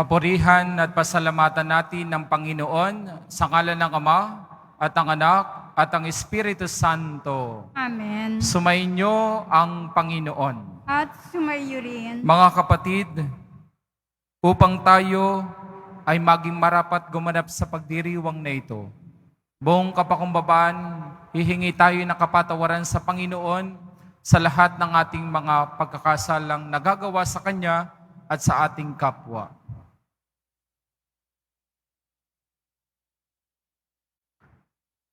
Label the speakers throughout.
Speaker 1: Kapurihan at pasalamatan natin ng Panginoon sa ngalan ng Ama at ng Anak at ng Espiritu Santo.
Speaker 2: Amen.
Speaker 1: Sumainyo ang Panginoon.
Speaker 2: At sumayo rin.
Speaker 1: Mga kapatid, upang tayo ay maging marapat gumanap sa pagdiriwang na ito, buong kapakumbabaan, hihingi tayo ng kapatawaran sa Panginoon sa lahat ng ating mga pagkakasalang nagagawa sa Kanya at sa ating kapwa.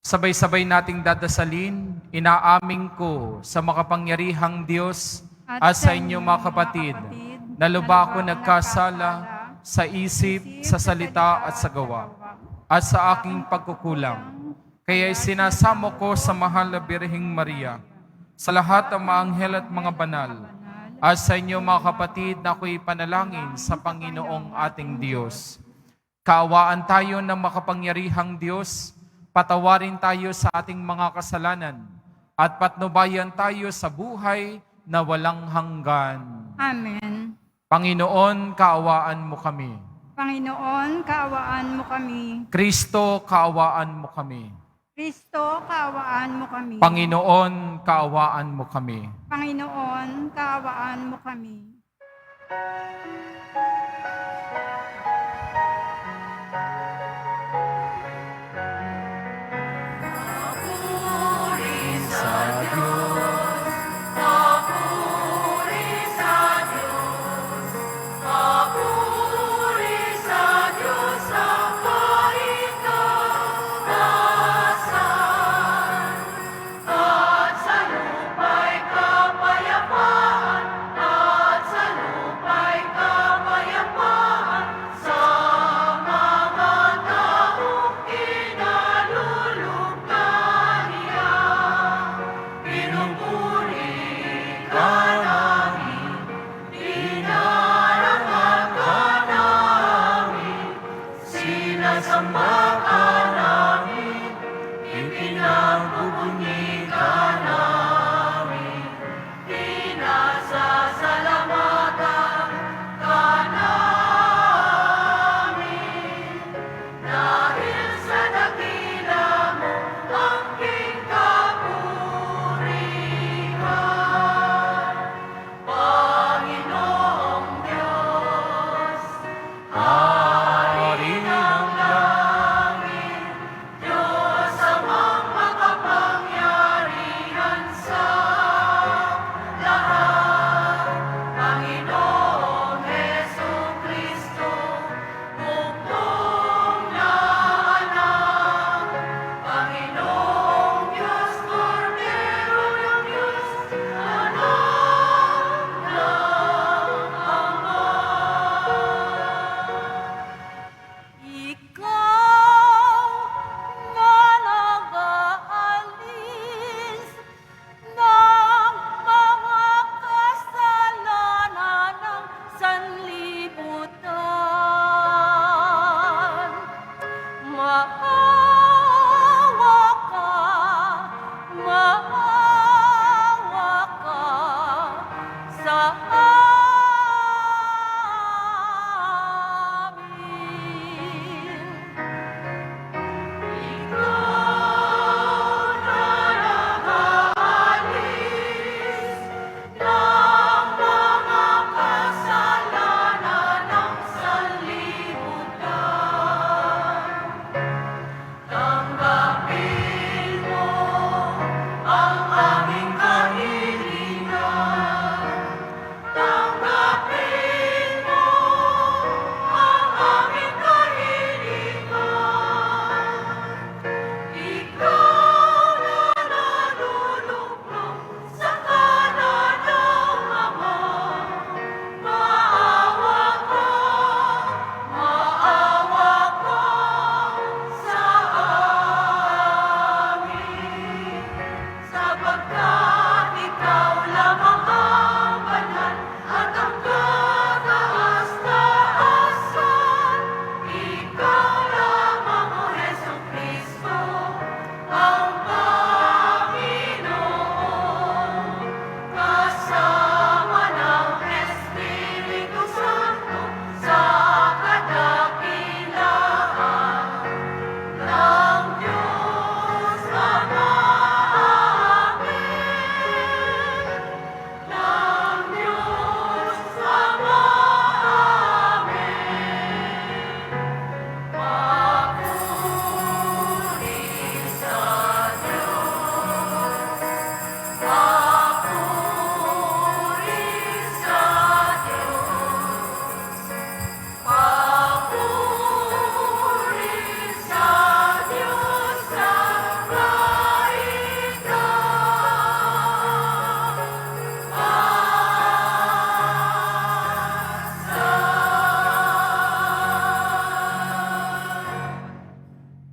Speaker 1: Sabay-sabay nating dadasalin, inaaming ko sa makapangyarihang Diyos at sa inyo mga kapatid, na lubha ko nagkasala sa isip, sa salita at sa gawa, at sa aking pagkukulang. Kaya sinasamo ko sa mahal na Birheng Maria, sa lahat ng mga anghel at mga banal, at sa inyo mga kapatid na ako'y panalangin sa Panginoong ating Diyos. Kaawaan tayo ng makapangyarihang Diyos, patawarin tayo sa ating mga kasalanan, at patnubayan tayo sa buhay na walang hanggan.
Speaker 2: Amen.
Speaker 1: Panginoon, kaawaan mo kami.
Speaker 2: Panginoon, kaawaan mo kami.
Speaker 1: Kristo, kaawaan mo kami.
Speaker 2: Kristo, kaawaan mo kami.
Speaker 1: Panginoon, kaawaan mo kami.
Speaker 2: Panginoon, kaawaan mo kami.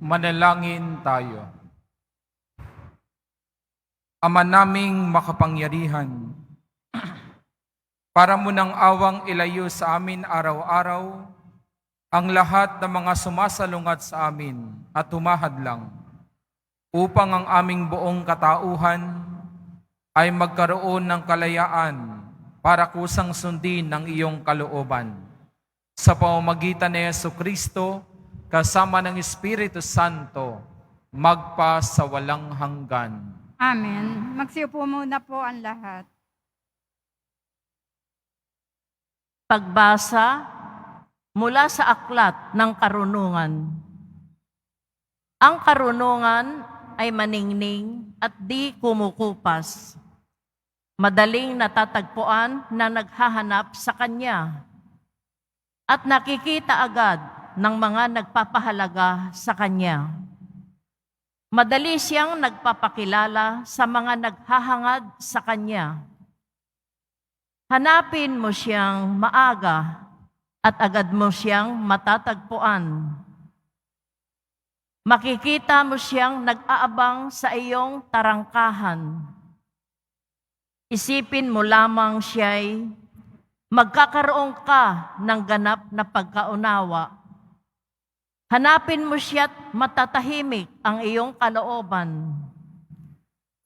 Speaker 1: Manalangin tayo. Ama naming makapangyarihan, para mo ng awang ilayo sa amin araw-araw ang lahat ng mga sumasalungat sa amin at humahadlang upang ang aming buong katauhan ay magkaroon ng kalayaan para kusang sundin ng iyong kalooban. Sa pamamagitan ni Jesucristo, kasama ng Espiritu Santo, magpa sa walang hanggan.
Speaker 2: Amen. Magsiupo muna po ang lahat.
Speaker 3: Pagbasa mula sa aklat ng karunungan. Ang karunungan ay maningning at di kumukupas. Madaling natatagpuan na naghahanap sa kanya at nakikita agad ng mga nagpapahalaga sa kanya. Madali siyang nagpapakilala sa mga naghahangad sa kanya. Hanapin mo siyang maaga at agad mo siyang matatagpuan. Makikita mo siyang nag-aabang sa iyong tarangkahan. Isipin mo lamang siya'y magkakaroon ka ng ganap na pagkaunawa. Hanapin mo siya't matatahimik ang iyong kalooban,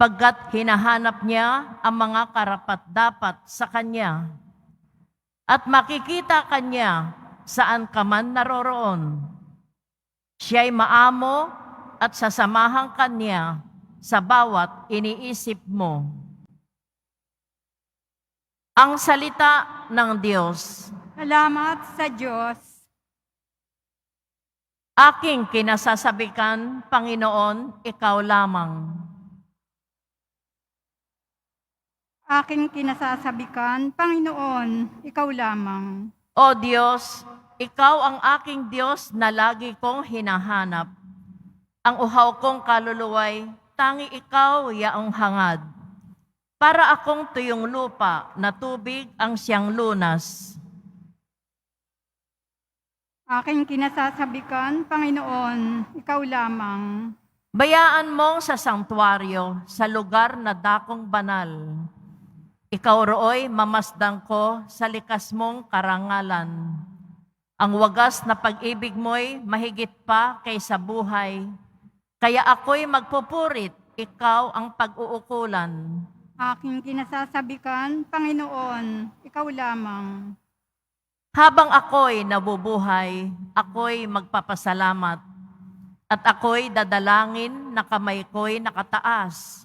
Speaker 3: pagkat hinahanap niya ang mga karapat-dapat sa kanya, at makikita kanya saan ka man naroroon. Siya'y maamo at sasamahan kanya sa bawat iniisip mo. Ang salita ng Diyos.
Speaker 2: Salamat sa Diyos.
Speaker 3: Aking kinasasabikan, Panginoon, ikaw lamang.
Speaker 2: Aking kinasasabikan, Panginoon, ikaw lamang.
Speaker 3: O Diyos, ikaw ang aking Diyos na lagi kong hinahanap. Ang uhaw kong kaluluway, tangi ikaw yaong hangad. Para akong tuyong lupa na tubig ang siyang lunas.
Speaker 2: Aking kinasasabikan, Panginoon, ikaw lamang.
Speaker 3: Bayaan mong sa sanktuaryo, sa lugar na dakong banal. Ikaw rooy mamasdan ko sa likas mong karangalan. Ang wagas na pag-ibig mo'y mahigit pa kaysa buhay. Kaya ako'y magpupurit, ikaw ang pag-uukulan.
Speaker 2: Aking kinasasabikan, Panginoon, ikaw lamang.
Speaker 3: Habang ako'y nabubuhay, ako'y magpapasalamat, at ako'y dadalangin na kamay ko'y nakataas.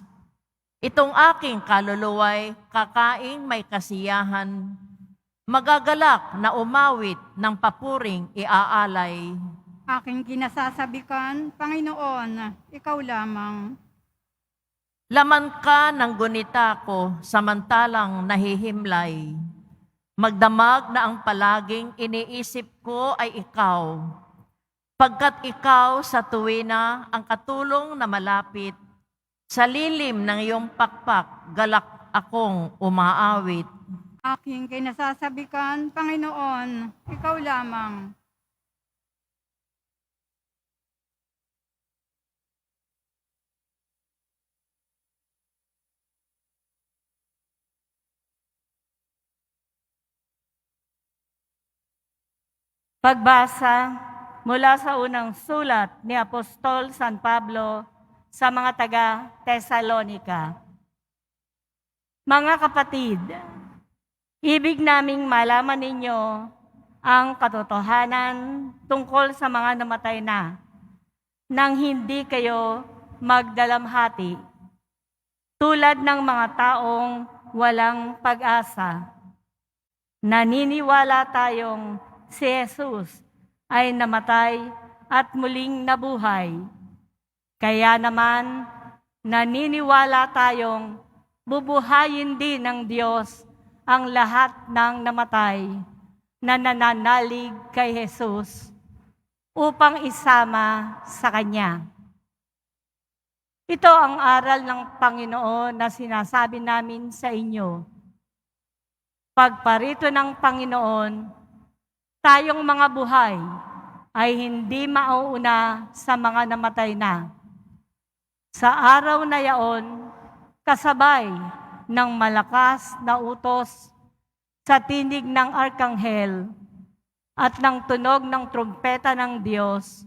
Speaker 3: Itong aking kaluluway, kakaing may kasiyahan, magagalak na umawit ng papuring iaalay.
Speaker 2: Aking kinasasabikan, Panginoon, ikaw lamang.
Speaker 3: Laman ka ng gunita ko, samantalang nahihimlay. Magdamag na ang palaging iniisip ko ay ikaw. Pagkat ikaw sa tuwina ang katulong na malapit, sa lilim ng iyong pakpak, galak akong umaawit.
Speaker 2: Aking kinasasabikan, Panginoon, ikaw lamang.
Speaker 4: Pagbasa mula sa unang sulat ni Apostol San Pablo sa mga taga-Tesalonika. Mga kapatid, ibig naming malaman ninyo ang katotohanan tungkol sa mga namatay na, nang hindi kayo magdalamhati, tulad ng mga taong walang pag-asa. Naniniwala tayong si Jesus ay namatay at muling nabuhay. Kaya naman, naniniwala tayong bubuhayin din ng Diyos ang lahat ng namatay na nananalig kay Jesus upang isama sa Kanya. Ito ang aral ng Panginoon na sinasabi namin sa inyo. Pagparito ng Panginoon, tayong mga buhay ay hindi mauuna sa mga namatay na. Sa araw na yaon, kasabay ng malakas na utos sa tinig ng arkanghel at ng tunog ng trumpeta ng Diyos,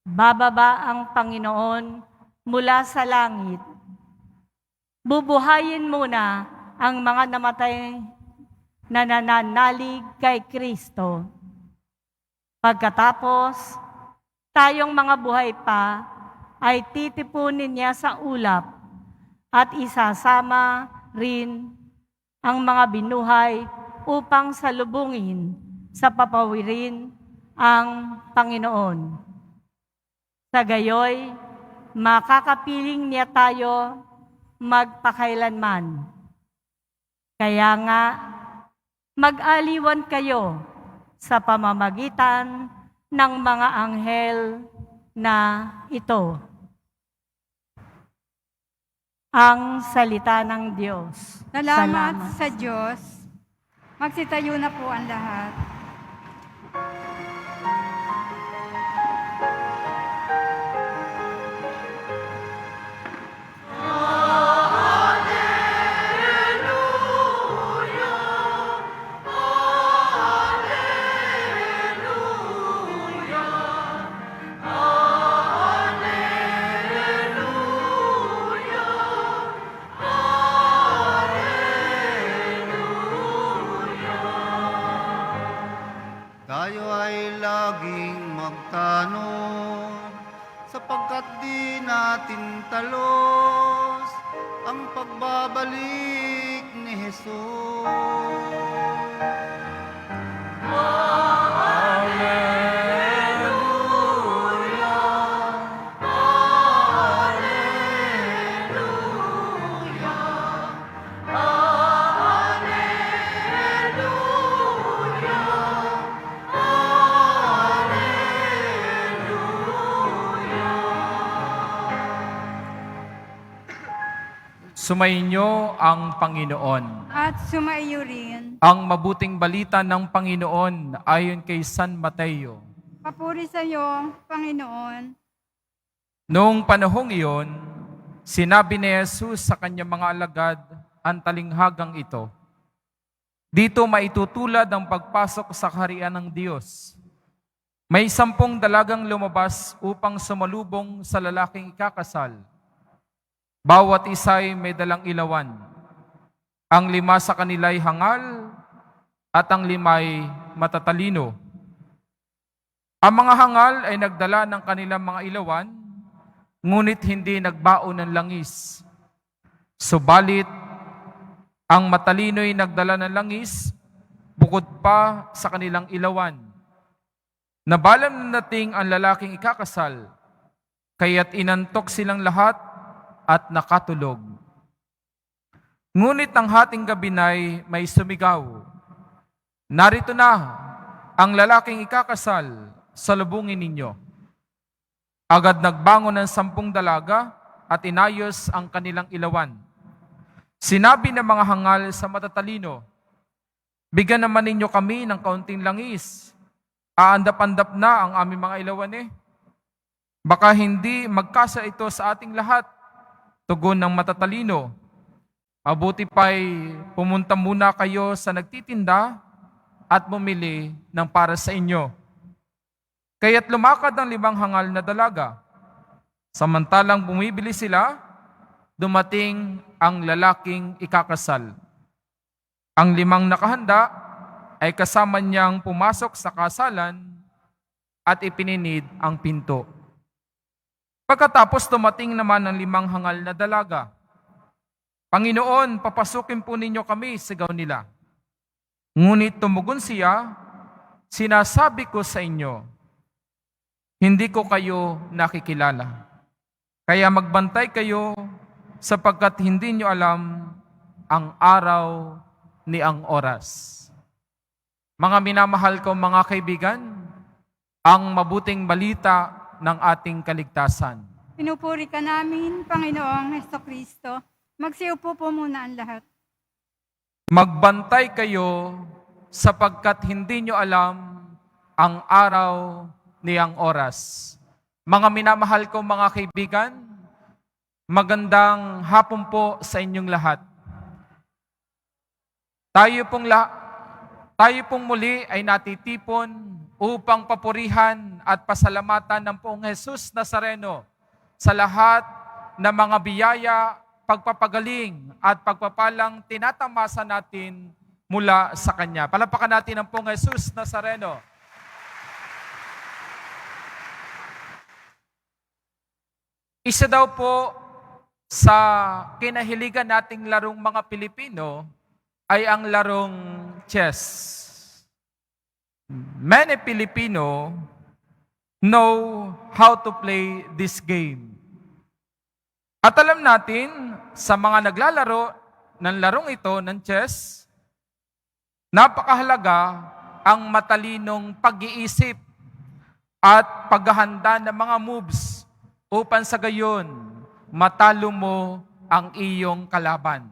Speaker 4: bababa ang Panginoon mula sa langit. Bubuhayin muna ang mga namatay na nananalig kay Kristo. Pagkatapos, tayong mga buhay pa ay titipunin niya sa ulap at isasama rin ang mga binuhay upang salubungin sa papawirin ang Panginoon. Sa gayoy, makakapiling niya tayo magpakailanman. Kaya nga, mag-aliwan kayo sa pamamagitan ng mga anghel na ito. Ang salita ng Diyos.
Speaker 2: Salamat sa Diyos. Magsitayo na po ang lahat.
Speaker 5: Tayo ay laging magtanong, sapagkat di natin talos ang pagbabalik ni Jesus.
Speaker 1: Sumainyo ang Panginoon.
Speaker 2: At sumaiyo rin.
Speaker 1: Ang mabuting balita ng Panginoon ayon kay San Mateo.
Speaker 2: Papuri sa iyo, Panginoon.
Speaker 1: Noong panahong iyon, sinabi ni Jesus sa kanyang mga alagad ang talinghagang ito. Dito maitutulad ang pagpasok sa kaharian ng Diyos. May 10 dalagang lumabas upang sumalubong sa lalaking ikakasal. Bawat isa'y may dalang ilawan. Ang 5 sa kanila'y hangal at ang 5'ay matatalino. Ang mga hangal ay nagdala ng kanilang mga ilawan, ngunit hindi nagbaon ng langis. Subalit, ang matalino'y nagdala ng langis, bukod pa sa kanilang ilawan. Nabalang nating ang lalaking ikakasal, kaya't inantok silang lahat at nakatulog. Ngunit ang hating gabi na'y may sumigaw. Narito na ang lalaking ikakasal, salubungin ninyo. Agad nagbangon ng 10 dalaga at inayos ang kanilang ilawan. Sinabi ng mga hangal sa matatalino, bigyan naman ninyo kami ng kaunting langis. Aandap-andap na ang aming mga ilawan eh. Baka hindi magkasa ito sa ating lahat. Tugon ng matatalino, mabuti pa'y pumunta muna kayo sa nagtitinda at bumili ng para sa inyo. Kaya't lumakad ang 5 hangal na dalaga. Samantalang bumibili sila, dumating ang lalaking ikakasal. Ang 5 nakahanda ay kasama niyang pumasok sa kasalan at ipininid ang pinto. Pagkatapos dumating naman ang 5 hangal na dalaga. Panginoon, papasukin po ninyo kami, sigaw nila. Ngunit tumugon siya, sinasabi ko sa inyo, hindi ko kayo nakikilala. Kaya magbantay kayo sapagkat hindi nyo alam ang araw ni ang oras. Mga minamahal ko mga kaibigan, ang mabuting balita ng ating kaligtasan.
Speaker 2: Pinupuri ka namin, Panginoong Hestokristo. Magsiupo po muna ang lahat.
Speaker 1: Magbantay kayo sapagkat hindi nyo alam ang araw niyang oras. Mga minamahal ko mga kaibigan, magandang hapon po sa inyong lahat. Tayo pong muli ay natitipon upang papurihan at pasalamatan ng Poong Jesus Nazareno sa lahat ng mga biyaya, pagpapagaling at pagpapalang tinatamasa natin mula sa Kanya. Palapakan natin ang Poong Jesus Nazareno. Isa daw po sa kinahiligan nating larong mga Pilipino ay ang larong chess. Many Filipino know how to play this game. At alam natin, sa mga naglalaro ng larong ito, ng chess, napakahalaga ang matalinong pag-iisip at paghahanda ng mga moves upang sa gayon, matalo mo ang iyong kalaban.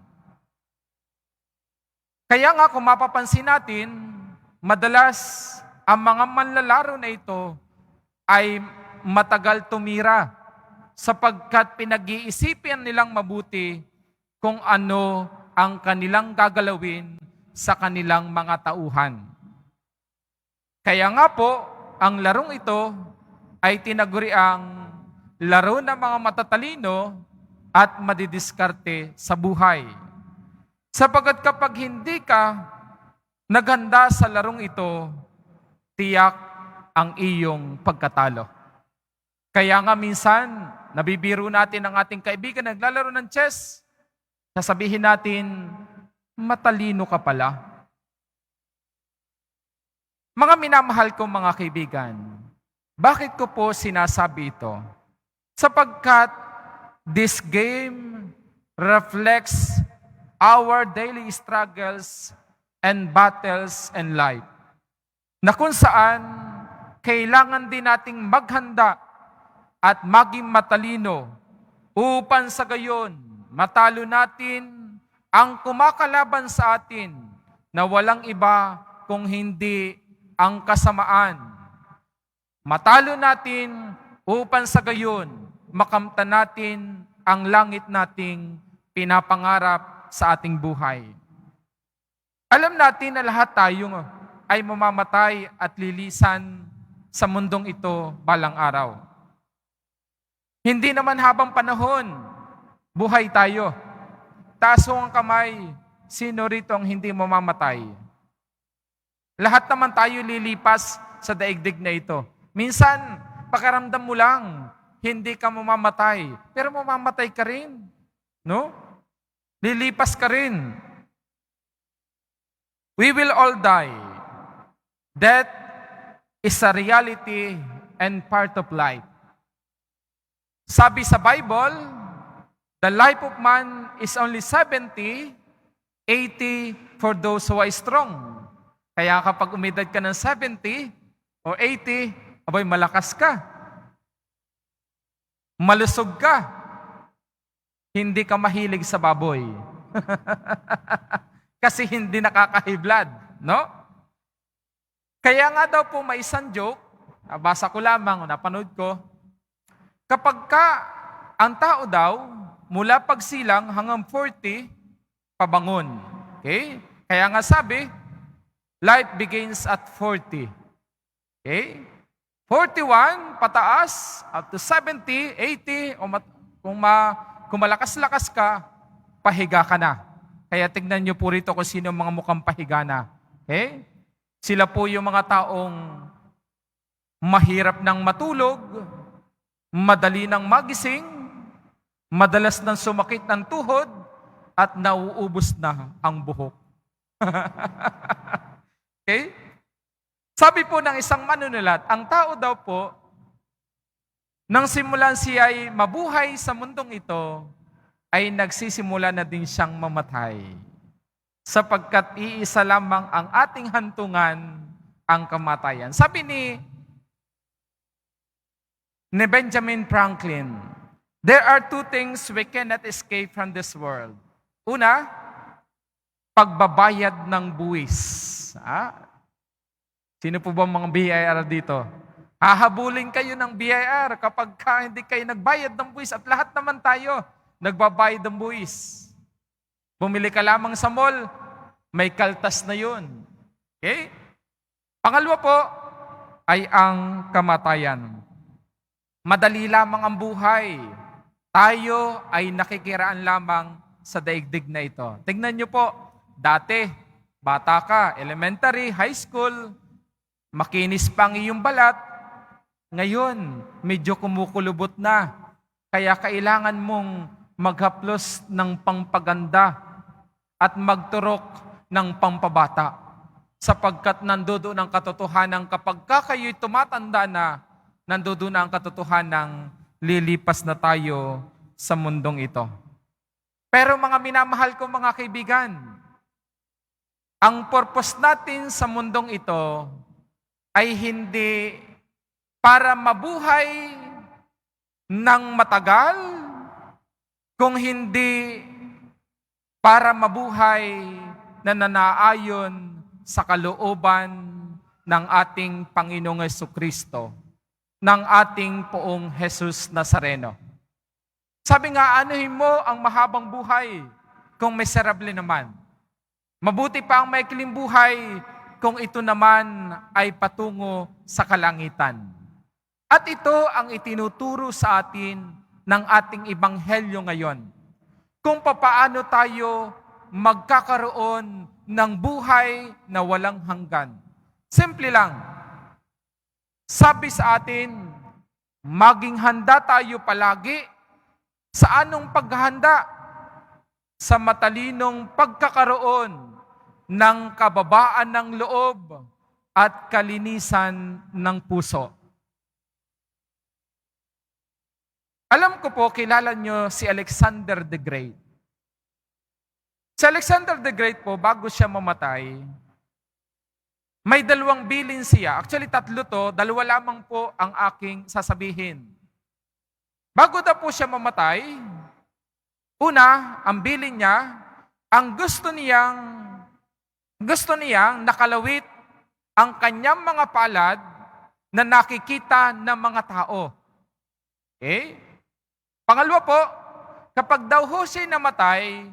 Speaker 1: Kaya nga kung mapapansin natin, madalas ang mga manlalaro na ito ay matagal tumira sapagkat pinag-iisipan nilang mabuti kung ano ang kanilang gagalawin sa kanilang mga tauhan. Kaya nga po, ang larong ito ay tinaguriang laro ng mga matatalino at madidiskarte sa buhay. Sapagkat kapag hindi ka naghanda sa larong ito, tiyak ang iyong pagkatalo. Kaya nga minsan, nabibiro natin ang ating kaibigan naglalaro ng chess, sasabihin natin, matalino ka pala. Mga minamahal kong mga kaibigan, bakit ko po sinasabi ito? Sapagkat this game reflects our daily struggles and battles in life, na kung saan kailangan din nating maghanda at maging matalino upang sa gayon matalo natin ang kumakalaban sa atin na walang iba kung hindi ang kasamaan. Matalo natin upang sa gayon makamtan natin ang langit nating pinapangarap sa ating buhay. Alam natin na lahat tayo ay mamamatay at lilisan sa mundong ito balang araw. Hindi naman habang panahon, buhay tayo. Taas ang kamay, sino rito ang hindi mamamatay? Lahat naman tayo lilipas sa daigdig na ito. Minsan, pakaramdam mo lang, hindi ka mamamatay, pero mamamatay ka rin. No? Lilipas ka rin. We will all die. Death is a reality and part of life. Sabi sa Bible, the life of man is only 70, 80 for those who are strong. Kaya kapag umidad ka ng 70 o 80, aboy malakas ka. Malusog ka. Hindi ka mahilig sa baboy. Kasi hindi nakakahiblad, no? Kaya nga daw po may isang joke, nabasa ko lamang, napanood ko, kapag ka ang tao daw, mula pagsilang hanggang 40, pabangon. Okay? Kaya nga sabi, life begins at 40. Okay? 41, pataas, up to 70, 80, kung malakas-lakas ka, pahiga ka na. Kaya tignan niyo po rito kung sino mga mukhang pahiga na. Okay? Sila po yung mga taong mahirap nang matulog, madali nang magising, madalas nang sumakit ng tuhod, at nauubos na ang buhok. Okay? Sabi po ng isang manunulat, ang tao daw po, nang simulan siya ay mabuhay sa mundong ito, ay nagsisimula na din siyang mamatay. Sapagkat iisa lamang ang ating hantungan, ang kamatayan. Sabi ni Benjamin Franklin, there are two things we cannot escape from this world. Una, pagbabayad ng buwis. Sino po ba mga BIR dito? Hahabulin kayo ng BIR kapag hindi kayo nagbayad ng buwis at lahat naman tayo nagbabayad ng buwis. Bumili ka lamang sa mall, may kaltas na yun. Okay? Pangalawa po ay ang kamatayan. Madali lamang ang buhay. Tayo ay nakikiraan lamang sa daigdig na ito. Tingnan niyo po, dati, bata ka, elementary, high school, makinis pa ang iyong balat. Ngayon, medyo kumukulubot na. Kaya kailangan mong maghaplos ng pangpaganda at magturok ng pampabata. Sapagkat nandoon ang katotohanan kapag kayo'y tumatanda na, nandoon ang katotohanan lilipas na tayo sa mundong ito. Pero mga minamahal ko mga kaibigan, ang purpose natin sa mundong ito ay hindi para mabuhay ng matagal, kung hindi para mabuhay na nanaayon sa kalooban ng ating Panginoong Jesucristo, ng ating Poong Jesus Nazareno. Sabi nga, anuhin mo ang mahabang buhay kung miserable naman. Mabuti pa ang maikling buhay kung ito naman ay patungo sa kalangitan. At ito ang itinuturo sa atin ng ating ebanghelyo ngayon. Kung papaano tayo magkakaroon ng buhay na walang hanggan. Simple lang. Sabi sa atin, maging handa tayo palagi. Sa anong paghahanda? Sa matalinong pagkakaroon ng kababaan ng loob at kalinisan ng puso. Alam ko po, kilala nyo si Alexander the Great. Si Alexander the Great po, bago siya mamatay, may 2 bilin siya. Actually, 3 to. 2 lamang po ang aking sasabihin. Bago na po siya mamatay, una, ang bilin niya, ang gusto niyang nakalawit ang kanyang mga palad na nakikita ng mga tao. Okay? Pangalawa po, kapag daw ho siya namatay,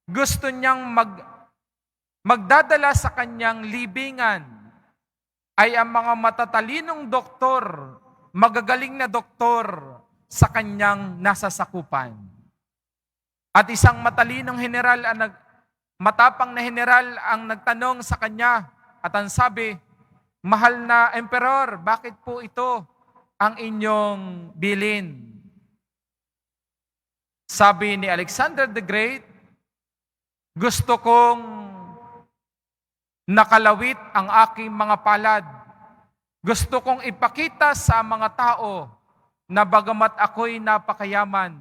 Speaker 1: gusto niyang magdadala sa kanyang libingan ay ang mga matatalinong doktor, magagaling na doktor sa kanyang nasasakupan. At isang matalinong general, matapang na general ang nagtanong sa kanya at ang sabi, mahal na emperor, bakit po ito ang inyong bilin? Sabi ni Alexander the Great, gusto kong nakalawit ang aking mga palad. Gusto kong ipakita sa mga tao na bagamat ako'y napakayaman,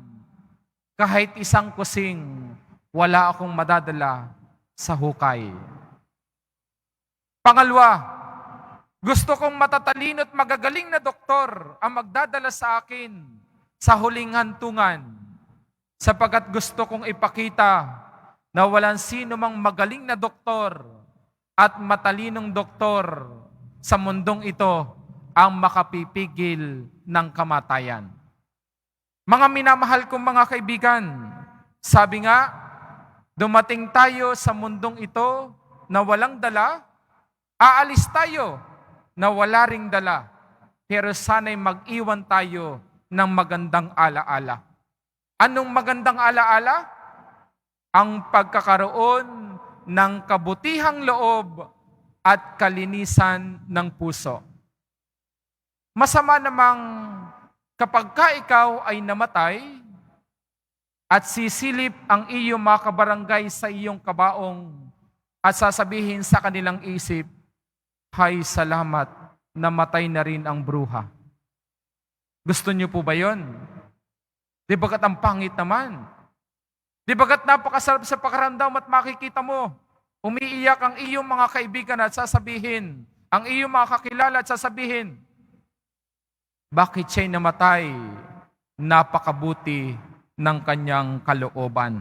Speaker 1: kahit isang kusing, wala akong madadala sa hukay. Pangalawa, gusto kong matatalino at magagaling na doktor ang magdadala sa akin sa huling hantungan, sapagkat gusto kong ipakita na walang sino mang magaling na doktor at matalinong doktor sa mundong ito ang makapipigil ng kamatayan. Mga minamahal kong mga kaibigan, sabi nga, dumating tayo sa mundong ito na walang dala, aalis tayo na wala ring dala, pero sana'y mag-iwan tayo ng magandang alaala. Anong magandang alaala? Ang pagkakaroon ng kabutihang loob at kalinisan ng puso. Masama namang kapag ikaw ay namatay at sisilip ang iyong mga kabarangay sa iyong kabaong at sasabihin sa kanilang isip, hay salamat, namatay na rin ang bruha. Gusto niyo po ba yun? Di bagat ang pangit naman? Di bagat napakasarap sa pakaramdam at makikita mo, umiiyak ang iyong mga kaibigan at sasabihin, ang iyong mga kakilala at sasabihin, bakit siya'y namatay? Napakabuti ng kanyang kalooban.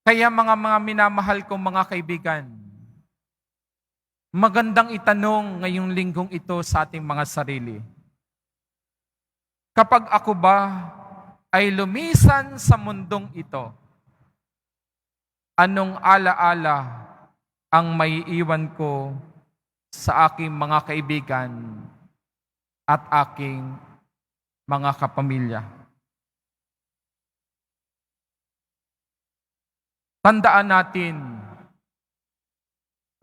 Speaker 1: Kaya mga minamahal kong mga kaibigan, magandang itanong ngayong linggong ito sa ating mga sarili. Kapag ako ba ay lumisan sa mundong ito, anong alaala ang maiiwan ko sa aking mga kaibigan at aking mga kapamilya? Tandaan natin,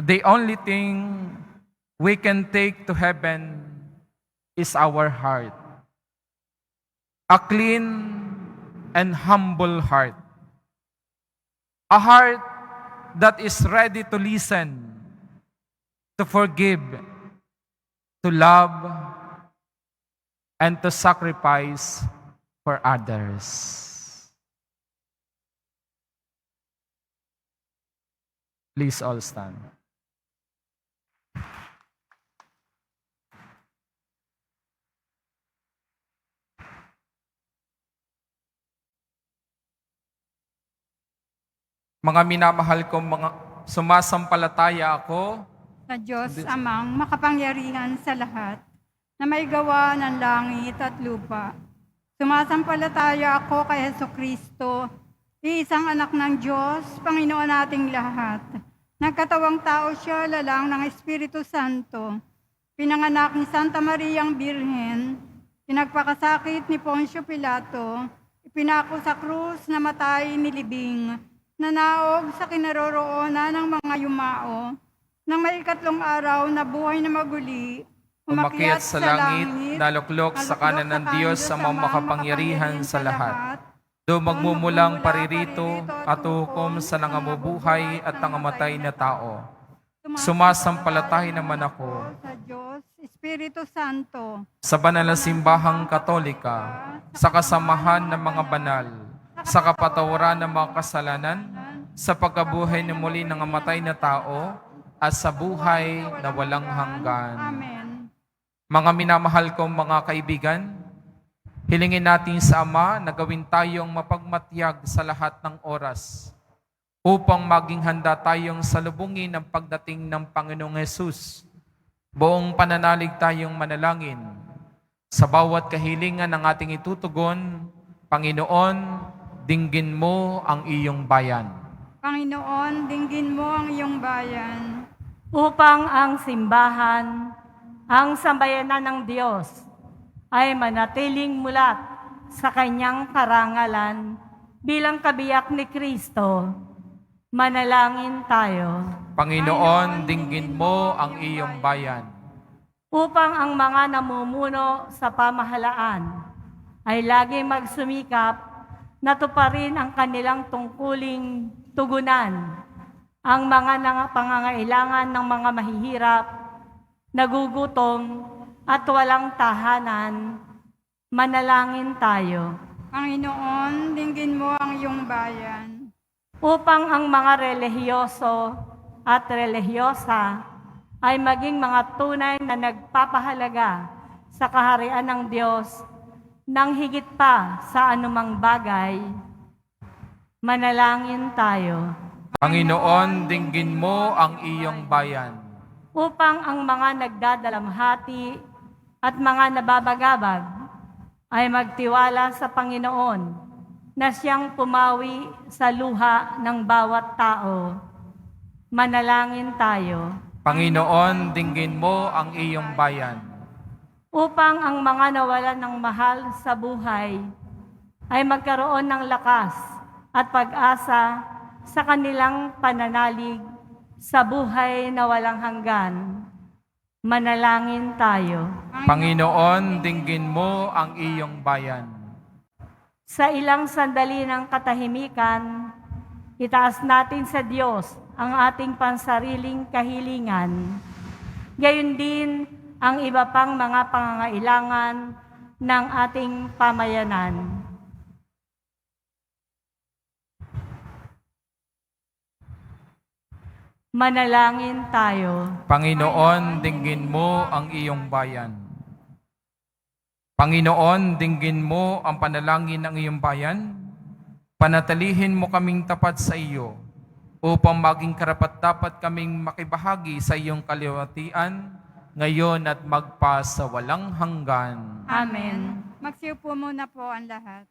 Speaker 1: the only thing we can take to heaven is our heart. A clean and humble heart. A heart that is ready to listen, to forgive, to love, and to sacrifice for others. Please all stand. Mga minamahal kong mga sumasampalataya ako
Speaker 2: Sa Diyos amang makapangyarihan sa lahat, na may gawa ng langit at lupa. Sumasampalataya ako kay Jesucristo, iisang anak ng Diyos, Panginoon nating lahat. Nagkatawang tao siya, lalang ng Espiritu Santo. Pinanganak ni Santa Mariang Birhen, pinagpakasakit ni Poncio Pilato, ipinako sa krus, namatay, nilibing, nanaog sa kinaroroonan ng mga yumao, nang may ikatlong araw na buhay na maguli,
Speaker 1: umakyat sa langit, naluklok sa kanan ng Diyos sa mga makapangyarihan sa lahat. Do magmumulang paririto at hukom sa nangamubuhay at nangamatay na tao. Sumasampalataya naman ako
Speaker 2: sa Diyos, Espiritu Santo,
Speaker 1: sa banal na simbahang katolika, sa kasamahan ng mga banal, sa kapatawaran ng mga kasalanan, sa pagkabuhay na muli ng amatay na tao, at sa buhay na walang hanggan.
Speaker 2: Amen.
Speaker 1: Mga minamahal kong mga kaibigan, hilingin natin sa Ama na gawin tayong mapagmatyag sa lahat ng oras upang maging handa tayong salubungin ang pagdating ng Panginoong Hesus. Buong pananalig tayong manalangin. Sa bawat kahilingan ng ating itutugon, Panginoon, dinggin mo ang iyong bayan.
Speaker 2: Panginoon, dinggin mo ang iyong bayan.
Speaker 4: Upang ang simbahan, ang sambayanan ng Diyos, ay manatiling mulat sa kanyang karangalan bilang kabiyak ni Kristo. Manalangin tayo.
Speaker 1: Panginoon, dinggin mo ang iyong bayan.
Speaker 4: Upang ang mga namumuno sa pamahalaan ay lagi magsumikap na tuparin ang kanilang tungkuling tugunan ang mga pangangailangan ng mga mahihirap, nagugutom at walang tahanan. Manalangin tayo.
Speaker 2: Panginoon, dinggin mo ang iyong bayan.
Speaker 4: Upang ang mga relihiyoso at relihiyosa ay maging mga tunay na nagpapahalaga sa kaharian ng Diyos nang higit pa sa anumang bagay. Manalangin tayo.
Speaker 1: Panginoon, dinggin mo ang iyong bayan.
Speaker 4: Upang ang mga nagdadalamhati at mga nababagabag ay magtiwala sa Panginoon na siyang pumawi sa luha ng bawat tao. Manalangin tayo.
Speaker 1: Panginoon, dinggin mo ang iyong bayan.
Speaker 4: Upang ang mga nawalan ng mahal sa buhay ay magkaroon ng lakas at pag-asa sa kanilang pananalig sa buhay na walang hanggan. Manalangin tayo.
Speaker 1: Panginoon, dinggin mo ang iyong bayan.
Speaker 4: Sa ilang sandali ng katahimikan, itaas natin sa Diyos ang ating pansariling kahilingan. Gayon din ang iba pang mga pangangailangan ng ating pamayanan. Manalangin tayo.
Speaker 1: Panginoon, dinggin mo ang iyong bayan. Panginoon, dinggin mo ang panalangin ng iyong bayan. Panatilihin mo kaming tapat sa iyo upang maging karapat-dapat kaming makibahagi sa iyong kaliwatian, ngayon at magpasawalang hanggan.
Speaker 2: Amen. Magsiupo muna po ang lahat.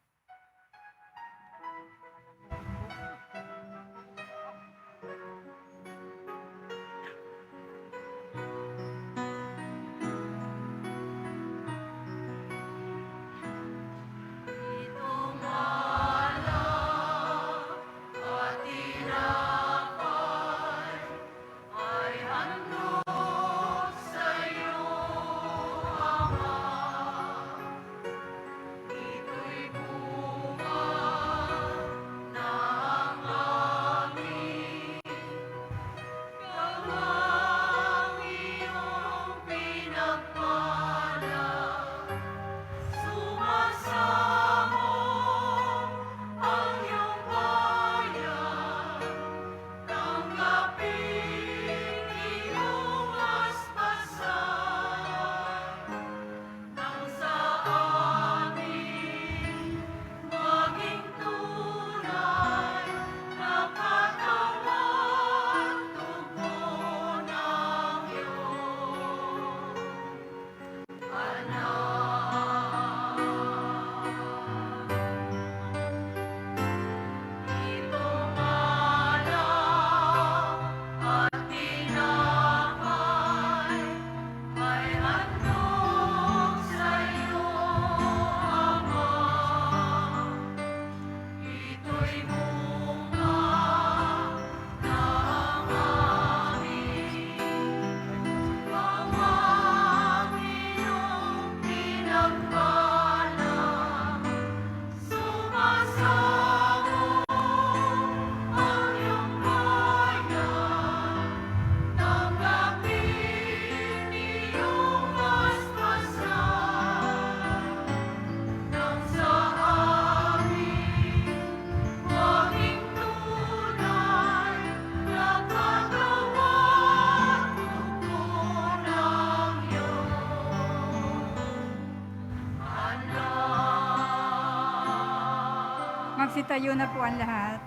Speaker 2: Magsitayo na po ang lahat.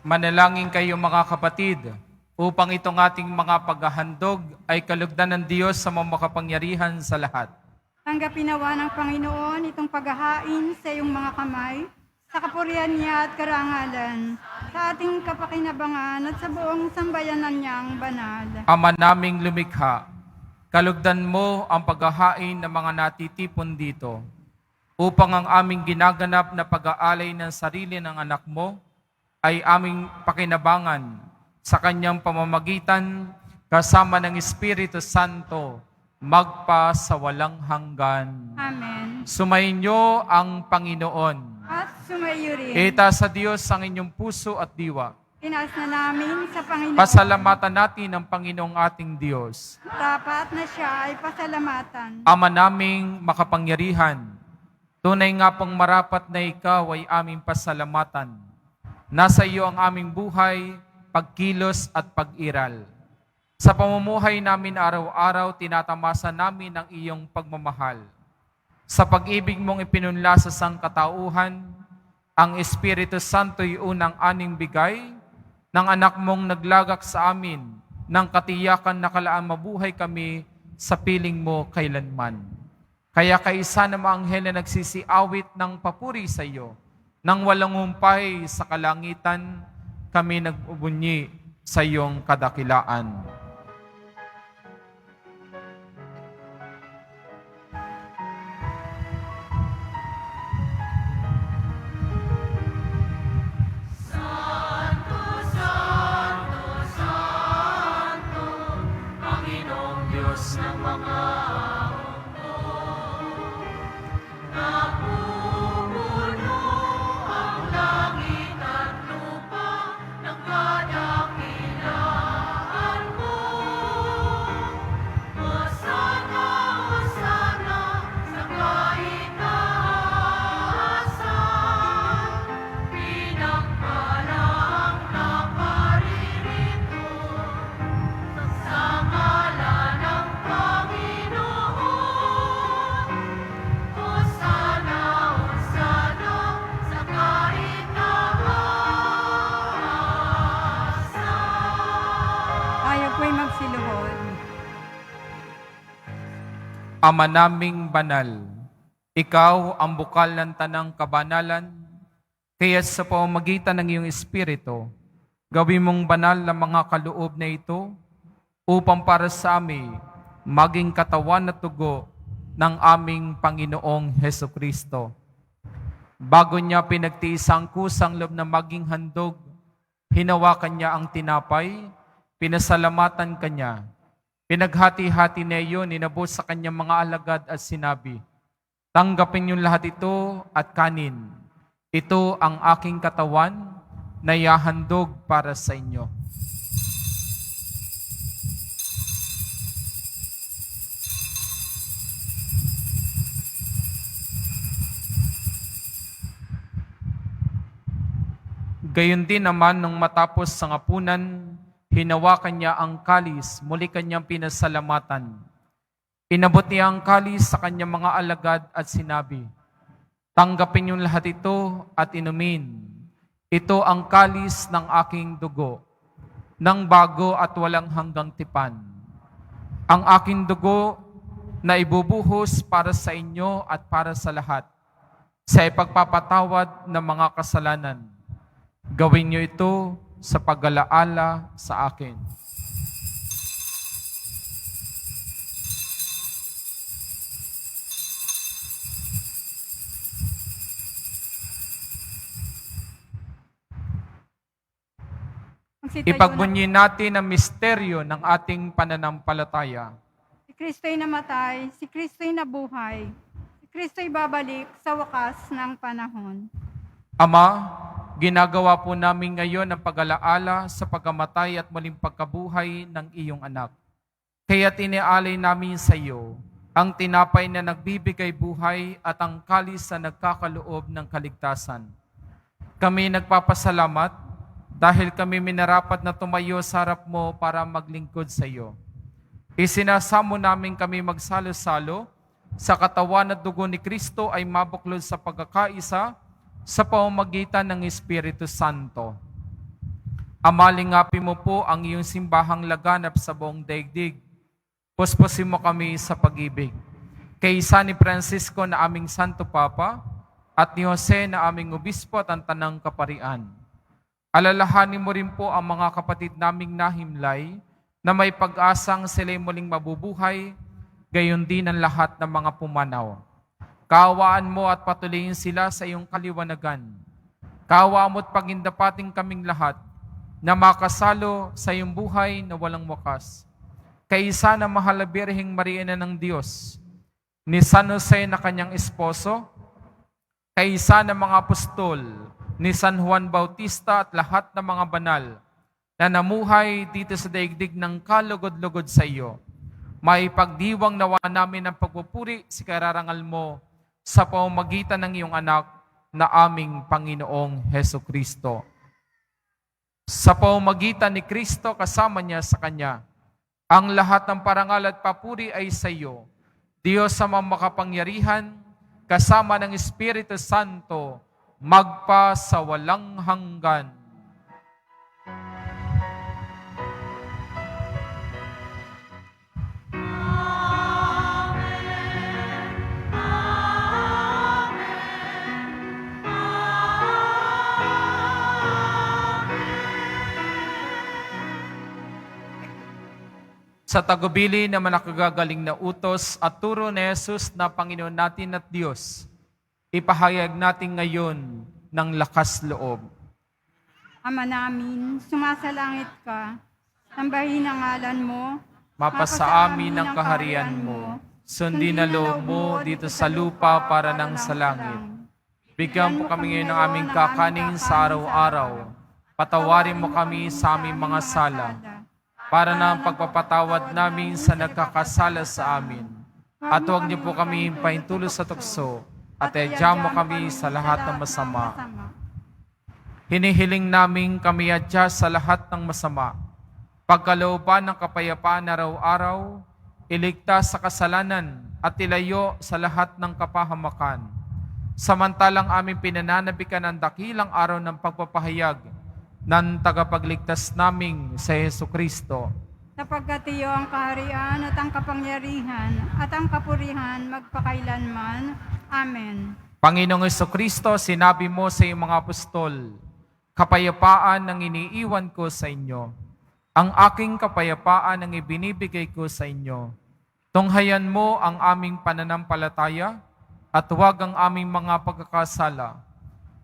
Speaker 1: Manalangin kayo mga kapatid, upang itong ating mga paghahandog ay kalugdan ng Diyos sa makapangyarihan sa lahat.
Speaker 2: Tanggapin nawa ng Panginoon itong paghahain sa iyong mga kamay, sa kapurihan niya at karangalan, sa ating kapakinabangan at sa buong sambayanan niyang banal.
Speaker 1: Ama naming lumikha, kalugdan mo ang paghahain ng mga natitipon dito, upang ang aming ginaganap na pag-aalay ng sarili ng anak mo ay aming pakinabangan sa kanyang pamamagitan kasama ng Espiritu Santo magpa sa walang hanggan.
Speaker 2: Amen.
Speaker 1: Sumainyo ang Panginoon.
Speaker 2: At sumayo rin.
Speaker 1: Itaas sa Diyos ang inyong puso at diwa.
Speaker 2: Tinaas na namin sa Panginoon.
Speaker 1: Pasalamatan natin ang Panginoong ating Diyos.
Speaker 2: Tapat na siya ay pasalamatan.
Speaker 1: Ama naming makapangyarihan, tunay nga pong marapat na ikaw ay aming pasalamatan. Nasa iyo ang aming buhay, pagkilos at pag-iral. Sa pamumuhay namin araw-araw, tinatamasa namin ang iyong pagmamahal. Sa pag-ibig mong ipinunla sa sangkatauhan, ang Espiritu Santo'y unang aning bigay ng anak mong naglagak sa amin ng katiyakan na kalaan mabuhay kami sa piling mo kailanman. Kaya kaisa na maanghel na nagsisiawit ng papuri sa iyo, nang walang humpay sa kalangitan, kami nagbubunyi sa iyong kadakilaan. Panginoong Diyos ng mga
Speaker 3: Langit at lupa, ng kadakilaan mo.
Speaker 2: po'y magsiluhod.
Speaker 1: Ama naming banal, ikaw ang bukal ng tanang kabanalan, kaya sa pamamagitan ng iyong Espiritu, gawin mong banal na mga kaloob na ito upang para sa amin maging katawan at dugo ng aming Panginoong Hesukristo. Bago niya pinagtiis ang kusang loob na maging handog, hinawakan niya ang tinapay, pinasalamatan kanya, pinaghati-hati na iyon, inabot sa kanyang mga alagad at sinabi, tanggapin niyo lahat ito at kanin. Ito ang aking katawan na ihahandog para sa inyo. Gayon din naman nung matapos sa ngapunan, hinawakan niya ang kalis, muli kanyang pinasalamatan. Inabot niya ang kalis sa kanyang mga alagad at sinabi, tanggapin niyo lahat ito at inumin. Ito ang kalis ng aking dugo, ng bago at walang hanggang tipan. Ang aking dugo na ibubuhos para sa inyo at para sa lahat, sa ipagpapatawad ng mga kasalanan. Gawin niyo ito sa pag-alaala sa akin. Ipagbunyi natin ang misteryo ng ating pananampalataya.
Speaker 2: Si Kristo'y namatay, si Kristo'y nabuhay, si Kristo'y babalik sa wakas ng panahon.
Speaker 1: Ama, ginagawa po namin ngayon ang pag-alaala sa pagkamatay at muling pagkabuhay ng iyong anak. Kaya tinialay namin sa iyo ang tinapay na nagbibigay buhay at ang kalis na nagkakaloob ng kaligtasan. Kami nagpapasalamat dahil kami minarapat na tumayo sa harap mo para maglingkod sa iyo. Isinasamo namin kami magsalo-salo sa katawan at dugo ni Kristo ay mabuklod sa pagkakaisa sa pamamagitan ng Espiritu Santo. Amalingapi mo po ang iyong simbahang laganap sa buong daigdig. Puspusin mo kami sa pag-ibig. Kaysa ni Francisco na aming Santo Papa at ni Jose na aming Obispo at ang Tanang Kaparian. Alalahanin mo rin po ang mga kapatid naming nahimlay na may pag-asang sila'y muling mabubuhay, gayon din ang lahat ng mga pumanaw. Kaawaan mo at patuloyin sila sa iyong kaliwanagan. Kaawaan mo at pagindapating kaming lahat na makasalo sa iyong buhay na walang wakas. Kaisa na mahal na Birheng Maria na ng Diyos, ni San Jose na kanyang esposo, kaisa ng mga apostol, ni San Juan Bautista at lahat ng mga banal na namuhay dito sa daigdig ng kalugod-lugod sa iyo. May pagdiwang nawa namin ang pagpupuri si kararangal mo sa pamamagitan ng iyong anak na aming Panginoong Hesukristo. Sa pamamagitan ni Kristo kasama niya sa Kanya, ang lahat ng parangal at papuri ay sa iyo, Diyos sa makapangyarihan, kasama ng Espiritu Santo, magpa sa walang hanggan. Sa tagubili na manakagagaling na utos at turo ni Jesus na Panginoon natin at Diyos, ipahayag natin ngayon ng lakas loob.
Speaker 2: Ama namin, sumasalangit ka, sambahin ang ngalan mo,
Speaker 1: Mapasa amin ang kaharian mo, sundin na loob mo dito sa lupa para nang sa langit. Bigyan po kami ngayon ng aming kakanin sa araw-araw. Patawarin mo kami sa aming mga sala, para na ang pagpapatawad namin sa nagkakasala sa amin. At huwag niyo po kami pahintulos sa tukso, at edya mo kami sa lahat ng masama. Hinihiling namin kami adya sa lahat ng masama. Pagkalooban ng kapayapaan araw-araw, iligtas sa kasalanan at ilayo sa lahat ng kapahamakan. Samantalang aming pinananabikan ang dakilang araw ng pagpapahayag ng tagapagligtas naming sa Hesukristo.
Speaker 2: sapagkat iyo ang kaharian at ang kapangyarihan at ang kapurihan magpakailanman. Amen.
Speaker 1: Panginoong Kristo, sinabi mo sa iyong mga apostol, kapayapaan ang iniiwan ko sa inyo. Ang aking kapayapaan ang ibinibigay ko sa inyo. Tunghayan mo ang aming pananampalataya at huwag ang aming mga pagkakasala.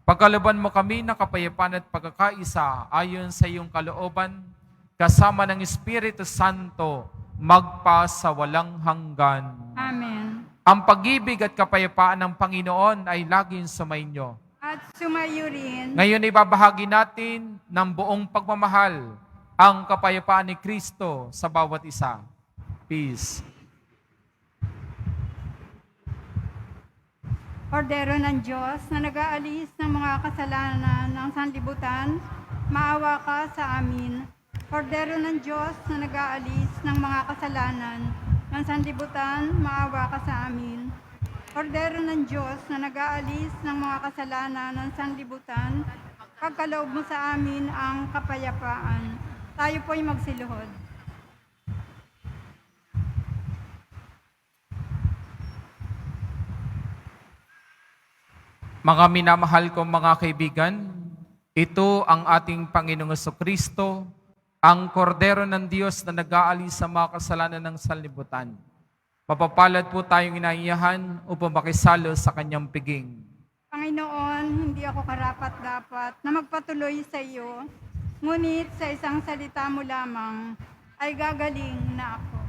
Speaker 1: Pagkalooban mo kami ng kapayapaan at pagkakaisa ayon sa iyong kalooban, kasama ng Espiritu Santo, magpa sa walang hanggan.
Speaker 2: Amen.
Speaker 1: Ang pag-ibig at kapayapaan ng Panginoon ay laging sumainyo.
Speaker 2: At sumayo rin
Speaker 1: Ngayon ibabahagi natin ng buong pagmamahal ang kapayapaan ni Kristo sa bawat isa. Peace.
Speaker 2: Kordero ng Diyos na nag-aalis ng mga kasalanan ng sanlibutan, maawa ka sa amin. Kordero ng Diyos na nag-aalis ng mga kasalanan ng sanlibutan, maawa ka sa amin. Kordero ng Diyos na nag-aalis ng mga kasalanan ng sanlibutan, pagkaloob mo sa amin ang kapayapaan. Tayo po'y magsiluhod.
Speaker 1: Mga minamahal kong mga kaibigan, ito ang ating Panginoong Kristo, ang kordero ng Diyos na nag-aalis sa mga kasalanan ng sanlibutan. Mapapalad po tayong inaiyahan upang makisalo sa kanyang piging.
Speaker 2: Panginoon, hindi ako karapat-dapat na magpatuloy sa iyo, ngunit sa isang salita mo lamang ay gagaling na ako.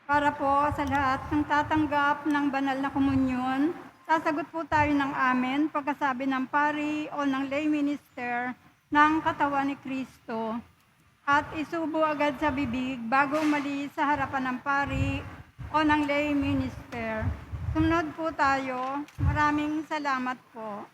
Speaker 2: Para po sa lahat ng tatanggap ng banal na komunyon, sasagot po tayo ng amen pagkasabi ng pari o ng lay minister ng katawan ni Kristo. At isubo agad sa bibig bago umalis sa harapan ng pari o ng lay minister. Sumunod po tayo. Maraming salamat po.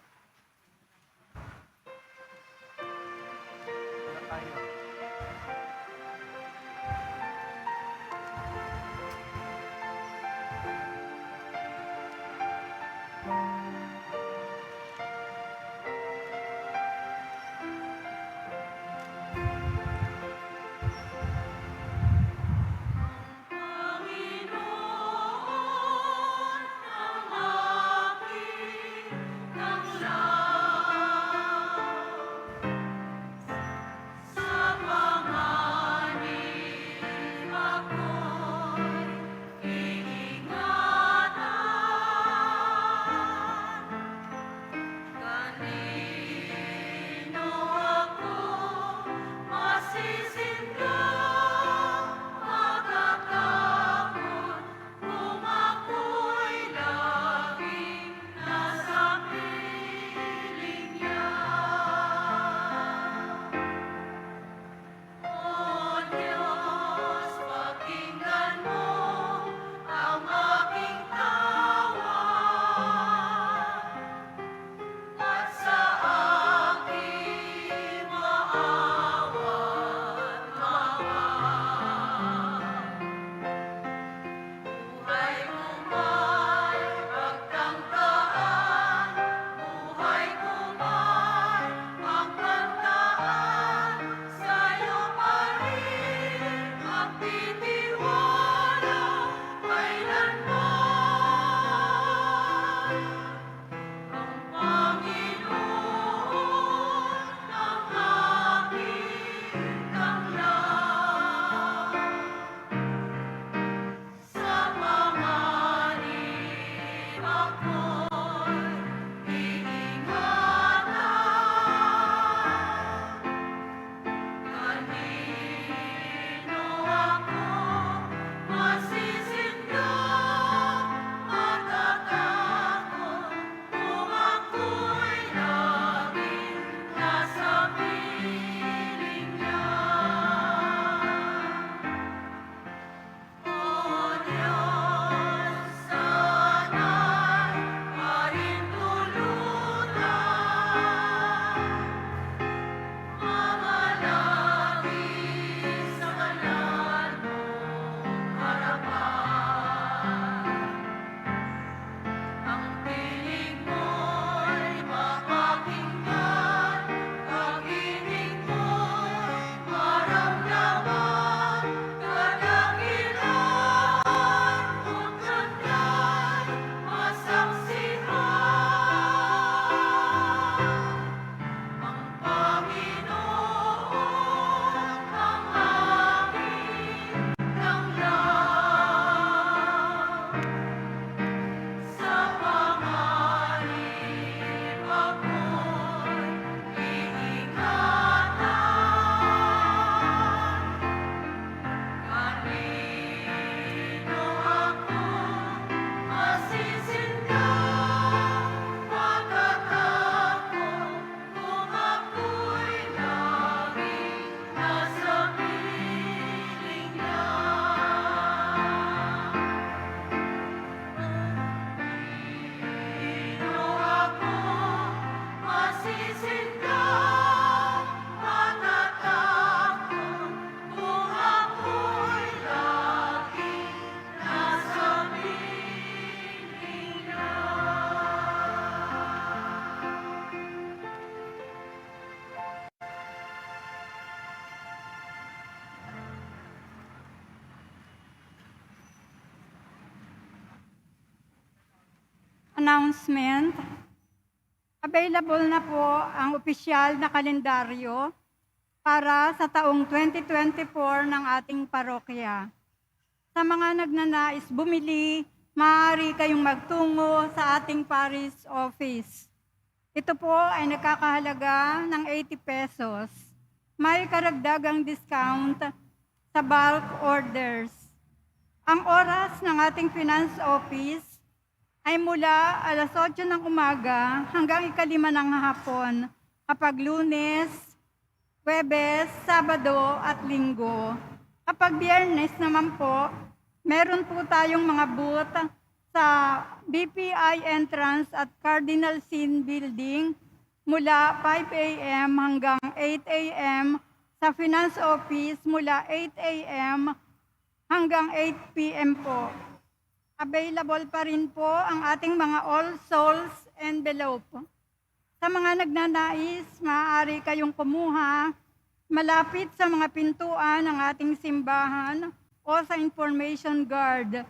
Speaker 2: announcement. Available na po ang opisyal na kalendaryo para sa taong 2024 ng ating parokya. Sa mga nagnanais bumili, maaari kayong magtungo sa ating parish office. Ito po ay nakakahalaga ng 80 pesos. May karagdagang discount sa bulk orders. Ang oras ng ating finance office ay mula alas 8 ng umaga hanggang 5:00 ng hapon kapag Lunes, Huwebes, Sabado at Linggo. Kapag Biyernes naman po, meron po tayong mga booth sa BPI entrance at Cardinal Sin Building mula 5 a.m. hanggang 8 a.m. Sa Finance Office mula 8 a.m. hanggang 8 p.m. po. Available pa rin po ang ating mga All Souls envelope. Sa mga nagnanais, maaari kayong kumuha malapit sa mga pintuan ng ating simbahan o sa information guard.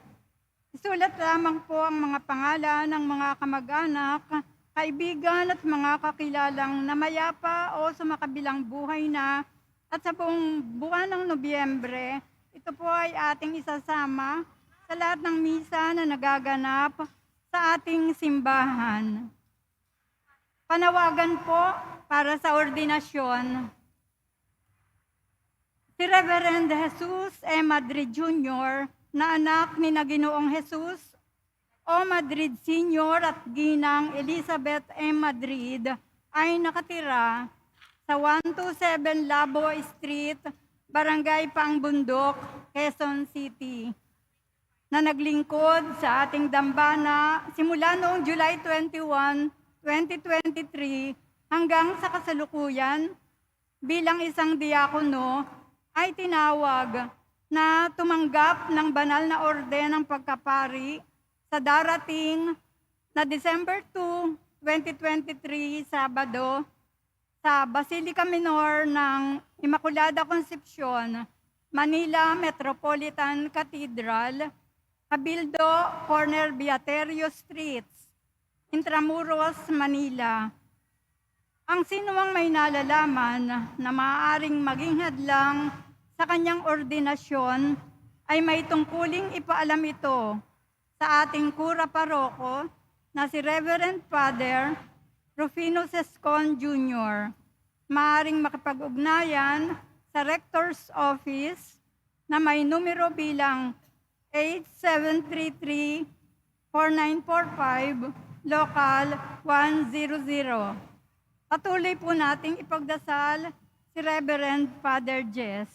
Speaker 2: Isulat lamang po ang mga pangalan ng mga kamag-anak, kaibigan at mga kakilalang namayapa o sumakabilang buhay na, at sa buong buwan ng Nobyembre, ito po ay ating isasama sa lahat ng misa na nagaganap sa ating simbahan. Panawagan po para sa ordinasyon. Si Reverend Jesus E. Madrid Jr., na anak ni Ginoong Jesus O. Madrid Sr. at Ginang Elizabeth M. Madrid, ay nakatira sa 127 Labo Street, Barangay Pangbundok, Quezon City, na naglingkod sa ating dambana simula noong July 21, 2023 hanggang sa kasalukuyan bilang isang diakono ay tinawag na tumanggap ng banal na orden ng pagkapari sa darating na December 2, 2023, Sabado, sa Basilica Minor ng Immaculada Concepcion, Manila Metropolitan Cathedral, Cabildo, Corner Beaterio Streets, Intramuros, Manila. Ang sinuwang may nalalaman na maaaring maging hadlang sa kanyang ordinasyon ay may tungkuling ipaalam ito sa ating kura paroko na si Reverend Father Rufino Sescon Jr. Maaaring makipag-ugnayan sa Rector's Office na may numero bilang 8733-4945, Local 100. Patuloy po nating ipagdasal si Reverend Father Jess.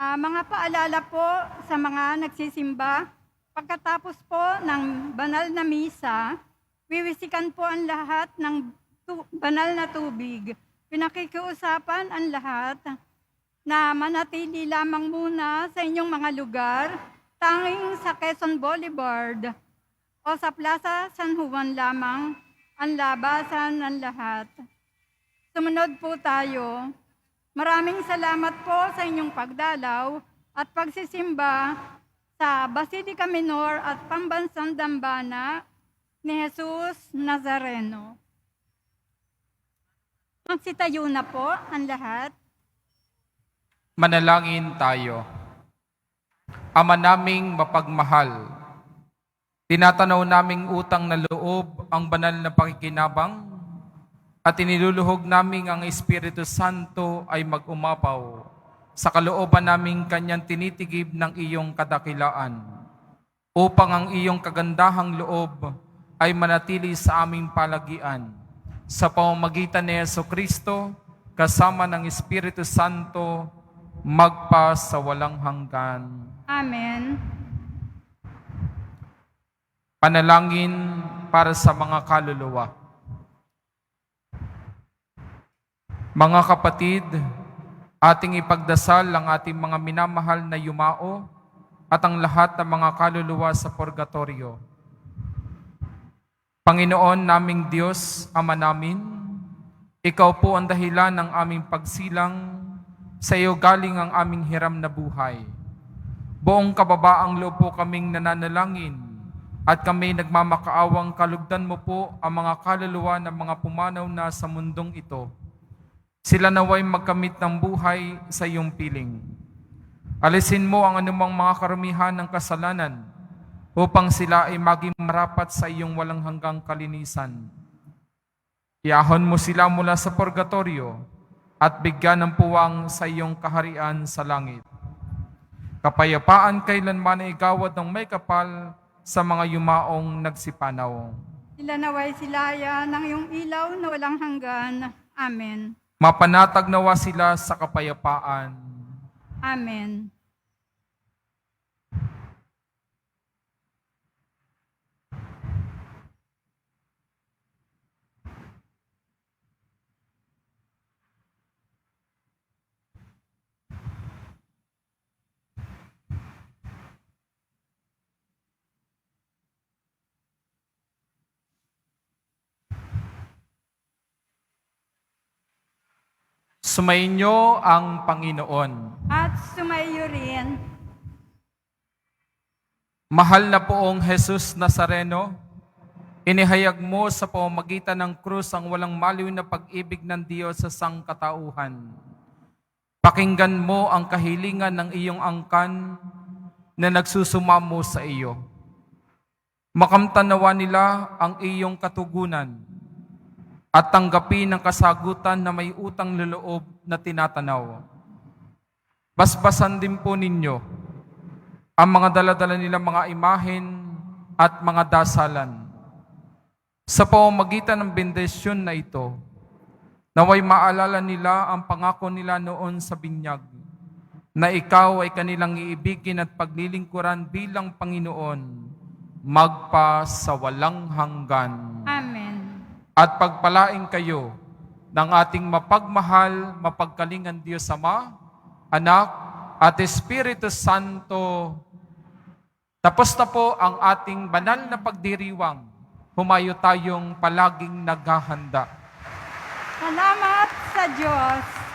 Speaker 2: Mga paalala po sa mga nagsisimba, pagkatapos po ng banal na misa, wiwisikan po ang lahat ng banal na tubig. Pinakikiusapan ang lahat na manatili lamang muna sa inyong mga lugar, tanging sa Quezon Boulevard o sa Plaza San Juan lamang ang labasan ng lahat. Sumunod po tayo. Maraming salamat po sa inyong pagdalaw at pagsisimba sa Basilica Minor at Pambansang Dambana ni Jesus Nazareno. Magsitayo na po ang lahat.
Speaker 1: Manalangin tayo. Ama naming mapagmahal, tinatanaw naming utang na loob ang banal na pakikinabang at iniluluhog naming ang Espiritu Santo ay mag-umapaw sa kalooban naming kanyang tinitigib ng iyong kadakilaan upang ang iyong kagandahang loob ay manatili sa aming palagian sa pamamagitan ni Jesucristo kasama ng Espiritu Santo magpa sa walang hanggan.
Speaker 2: Amen.
Speaker 1: Panalangin para sa mga kaluluwa. Mga kapatid, ating ipagdasal ang ating mga minamahal na yumao at ang lahat ng mga kaluluwa sa purgatorio. Panginoon naming Diyos, Ama namin, Ikaw po ang dahilan ng aming pagsilang, sa iyo galing ang aming hiram na buhay. Buong kababaang loob po kaming nananalangin at kami nagmamakaawang kalugdan mo po ang mga kaluluwa ng mga pumanaw na sa mundong ito. Sila naway magkamit ng buhay sa iyong piling. Alisin mo ang anumang mga karumihan ng kasalanan upang sila ay maging marapat sa iyong walang hanggang kalinisan. Iahon mo sila mula sa purgatorio at bigyan ng puwang sa iyong kaharian sa langit. Kapayapaan kailanman ay igawad ng may kapal sa mga yumaong nagsipanaw.
Speaker 2: Sila naway silaya ng iyong ilaw na walang hanggan. Amen.
Speaker 1: Mapanatag nawa sila sa kapayapaan.
Speaker 2: Amen.
Speaker 1: Sumainyo ang Panginoon.
Speaker 2: At sumayo rin.
Speaker 1: Mahal na poong Jesus Nazareno, inihayag mo sa pamamagitan ng krus ang walang maliw na pag-ibig ng Diyos sa sangkatauhan. Pakinggan mo ang kahilingan ng iyong angkan na nagsusumamo sa iyo. Makamtanawa nila ang iyong katugunan at tanggapin ang kasagutan na may utang loob na tinatanaw. Basbasan din po ninyo ang mga daladala nilang mga imahen at mga dasalan. Sa pamamagitan ng bendisyon na ito, naway maalala nila ang pangako nila noon sa binyag, na ikaw ay kanilang iibigin at paglilingkuran bilang Panginoon, magpa sa walang hanggan.
Speaker 2: Amen.
Speaker 1: At pagpalain kayo ng ating mapagmahal, mapagkalingan Diyos Ama, Anak, at Espiritu Santo. Tapos na po ang ating banal na pagdiriwang. Humayo tayong palaging naghahanda.
Speaker 2: Salamat sa Diyos.